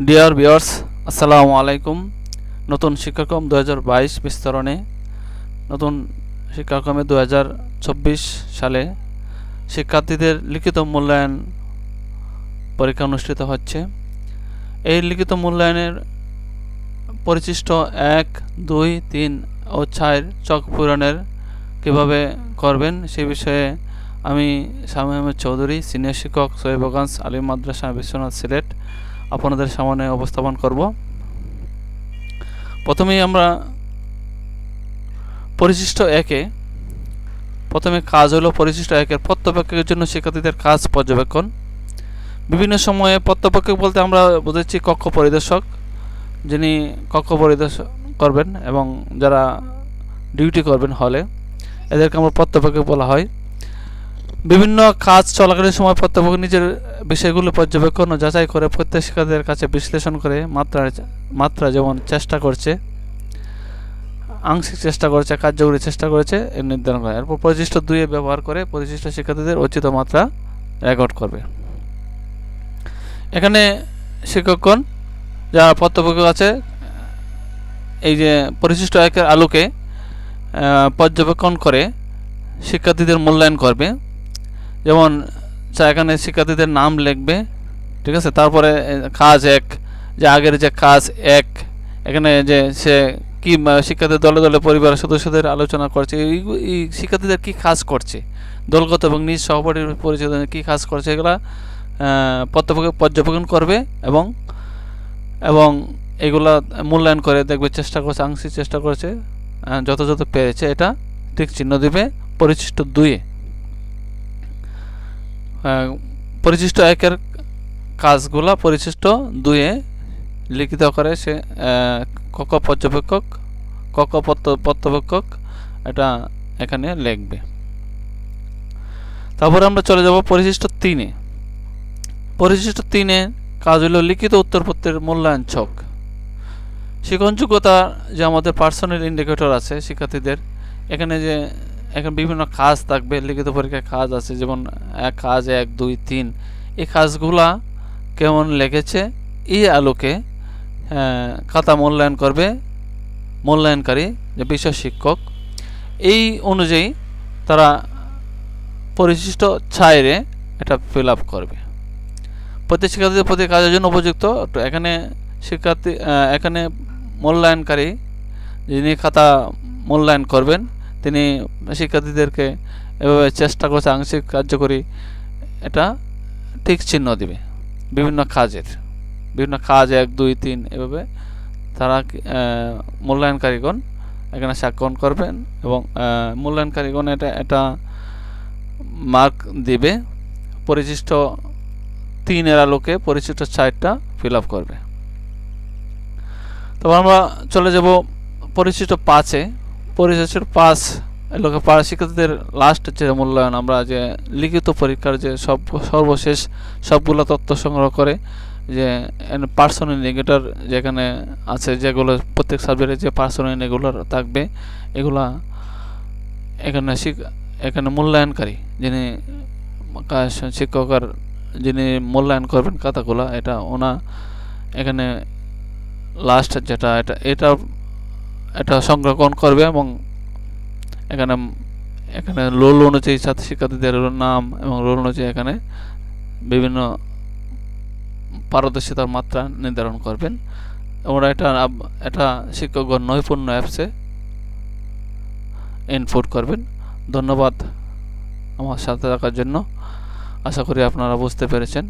Dear viewers, আসসালামু আলাইকুম। নতুন শিক্ষাক্রম 2022 বিস্তরণে নতুন শিক্ষাক্রমে 2024 সালে শিক্ষার্থীদের লিখিত মূল্যায়ন পরীক্ষা অনুষ্ঠিত হচ্ছে। এই লিখিত মূল্যায়নের পরিশিষ্ট 1, 2, 3 ও 4 ছক পূরণের কীভাবে করবেন সে বিষয়ে আমি শামীম আহমেদ চৌধুরী, সিনিয়র শিক্ষক, সোহেবগঞ্জ আলিম মাদ্রাসা, বিশ্বনাথ, সিলেট আপনাদের সামনে উপস্থাপন করব। প্রথমেই আমরা পরিশিষ্ট 1-এ প্রথমে কাজ হলো পরিশিষ্ট 1-এর প্রত্যপক্ষের জন্য শিক্ষার্থীদের কাজ পর্যবেক্ষণ। বিভিন্ন সময়ে প্রত্যপক্ষক বলতে আমরা বুঝেছি কক্ষ পরিদর্শক, যিনি কক্ষ পরিদর্শন করবেন এবং যারা ডিউটি করবেন হলে, এদেরকে আমরা প্রত্যপক্ষক বলা হয়। বিভিন্ন কাজ চলাকালীন সময় প্রত্যপক্ষ নিজের বিষয়গুলো পর্যবেক্ষণ ও যাচাই করে প্রত্যেক শিক্ষার্থীদের কাছে বিশ্লেষণ করে মাত্রা যেমন চেষ্টা করছে, আংশিক চেষ্টা করেছে, কার্যকরী চেষ্টা করেছে এর নির্ধারণ করে। এরপর পরিশিষ্ট 2-এ ব্যবহার করে পরিশিষ্ট শিক্ষার্থীদের অর্জিত মাত্রা রেকর্ড করবে। এখানে শিক্ষকগণ যারা প্রত্যপক্ষ আছে, এই যে পরিশিষ্ট 1-এর আলোকে পর্যবেক্ষণ করে শিক্ষার্থীদের মূল্যায়ন করবে। যেমন এখানে শিক্ষার্থীদের নাম লিখবে, ঠিক আছে। তারপরে কাজ 1, যে আগের যে কাজ 1, এখানে যে সে কি শিক্ষার্থীদের দলে দলে পরিবারের সদস্যদের আলোচনা করছে, এই শিক্ষার্থীদের কি কাজ করছে, দলগত এবং নিজ সহপাঠীর পরিচয় কী কাজ করছে, এগুলা পর্যবেক্ষণ করবে এবং এগুলা মূল্যায়ন করে দেখবে চেষ্টা করছে, আংশিক চেষ্টা করছে, যথাযথ পেরেছে, এটা ঠিক চিহ্ন দিবে পরিশিষ্ট 2-এ। পরিশিষ্ট 1-এর কাজগুলা পরিশিষ্ট 2-এ লিখিত করে সে কক্ষ প্রত্যপক্ষক এটা এখানে লিখবে। তারপরে আমরা চলে যাব পরিশিষ্ট 3-এ। পরিশিষ্ট 3-এ কাজ হলো লিখিত উত্তরপত্রের মূল্যায়ন ছক। শিক্ষণযোগ্যতা যে আমাদের পার্সোনাল ইন্ডিকেটর আছে শিক্ষার্থীদের, এখানে বিভিন্ন কাজ থাকবে, লিখিত পরীক্ষায় কাজ আছে, যেমন কাজ 1, 2, 3, এই কাজগুলা কেমন লেগেছে এই আলোকে খাতা মূল্যায়ন করবে মূল্যায়নকারী যে বিষয় শিক্ষক। এই অনুযায়ী তারা পরিশিষ্ট 4-এ এটা ফিল আপ করবে। প্রতি শিক্ষার্থীদের প্রতি কাজের জন্য উপযুক্ত এখানে মূল্যায়নকারী যিনি খাতা মূল্যায়ন করবেন তিনি শিক্ষার্থীদেরকে এভাবে চেষ্টা করছে, আংশিক, কার্যকরী, এটা ঠিক চিহ্ন দিবে। বিভিন্ন কাজ 1, 2, 3 এভাবে তারা মূল্যায়নকারীগণ এখানে স্বাক্ষর করবেন এবং মূল্যায়নকারীগণ এটা মার্ক দিবে। পরিশিষ্ট 3-এর আলোকে পরিশিষ্ট 4টা ফিল আপ করবে। তারপর আমরা চলে যাব পরিশিষ্ট 5-এ। পরিশিষ্ট 5 এলাকা শিক্ষার্থীদের লাস্ট যে মূল্যায়ন, আমরা যে লিখিত পরীক্ষার যে সর্বশেষ সবগুলো তথ্য সংগ্রহ করে যে পার্সোনাল ইন্ডিকেটর যেখানে আছে, যেগুলো প্রত্যেক সাবজেক্টে যে পার্সোনাল ইন্ডিকেটর থাকবে, এগুলা এখানে মূল্যায়নকারী যিনি শিক্ষকের যিনি মূল্যায়ন করবেন খাতাগুলো, এটা এখানে লাস্ট যেটা এটা সংরক্ষণ করবে এবং এখানে রোল অনুযায়ী ছাত্র শিক্ষার্থীদের নাম এবং রোল অনুযায়ী এখানে বিভিন্ন পারদর্শিতার মাত্রা নির্ধারণ করবেন। ওরা এটা শিক্ষকগণ নৈপুণ্য অ্যাপসে ইনপুট করবেন। ধন্যবাদ আমার সাথে থাকার জন্য। আশা করি আপনারা বুঝতে পেরেছেন।